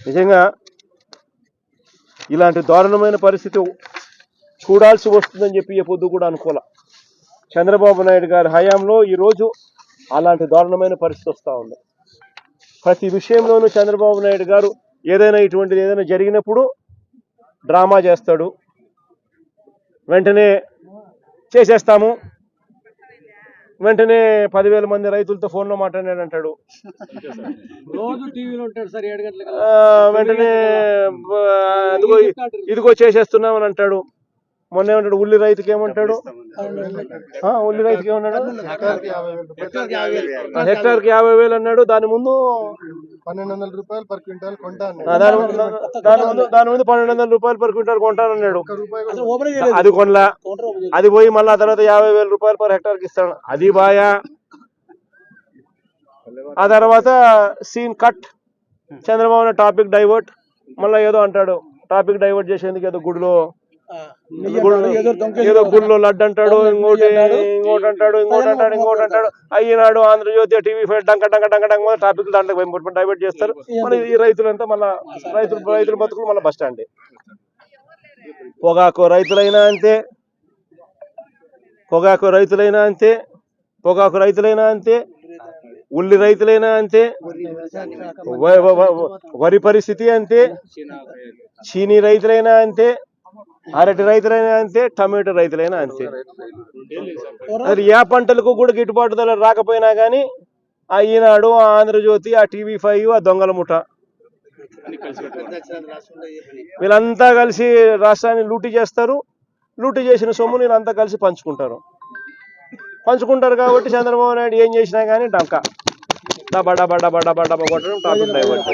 నిజంగా ఇలాంటి దారుణమైన పరిస్థితి చూడాల్సి వస్తుందని చెప్పి ఏ పొద్దు కూడా అనుకోలే. చంద్రబాబు నాయుడు గారి హయాంలో ఈరోజు అలాంటి దారుణమైన పరిస్థితి వస్తూ ఉంది. ప్రతి విషయంలోనూ చంద్రబాబు నాయుడు గారు ఇటువంటిది ఏదైనా జరిగినప్పుడు డ్రామా చేస్తాడు. వెంటనే చేసేస్తాము, వెంటనే 10,000 మంది రైతులతో ఫోన్లో మాట్లాడాడు అంటాడు. వెంటనే ఇదిగో చేసేస్తున్నామని అంటాడు. మొన్న ఏమంటాడు, ఉల్లి రైతుకి ఏమంటాడు, హెక్టార్కి 50,000 అన్నాడు. దాని ముందు 1,200 రూపాయలు పర్ క్వింటాల్ కొంటాను, దాని ముందు 1,200 రూపాయలు పర్ క్వింటాల్ కొంటానన్నాడు. అది కొనలా. అది పోయి మళ్ళీ ఆ తర్వాత 50,000 రూపాయలు పర్ హెక్టార్కి ఇస్తాడు. అది బాయా. ఆ తర్వాత scene cut. Chandrababu topic divert. మళ్ళీ ఏదో అంటాడు, టాపిక్ డైవర్ట్ చేసేందుకు ఏదో గుడిలో లడ్డు అంటాడు, ఇంకోటి అంటాడు. అయినాడు ఆంధ్రజ్యోతి TV5 డంక టాపిక్ దాంట్లో డైవర్ట్ చేస్తారు. మన ఈ రైతులంతా మళ్ళీ రైతుల బతుకులు మళ్ళీ బస్ స్టాండ్. పొగాకు రైతులైనా అంతే, ఉల్లి రైతులైనా అంతే, వరి పరిస్థితి అంతే, చీనీ రైతులైనా అంతే, అరటి రైతులైనా అంతే, టమాటో రైతులైనా అంతే. అది ఏ పంటలకు కూడా గిట్టుబాటు ధర రాకపోయినా కానీ ఈనాడు, ఆంధ్రజ్యోతి, TV5, దొంగల ముఠ వీళ్ళంతా కలిసి రాష్ట్రాన్ని లూటీ చేస్తారు. లూటీ చేసిన సొమ్ము వీళ్ళంతా కలిసి పంచుకుంటారు కాబట్టి చంద్రబాబు నాయుడు ఏం చేసినా కానీ డంకా డబ్బా కొట్టడం, టాపిక్ డైవర్ట్.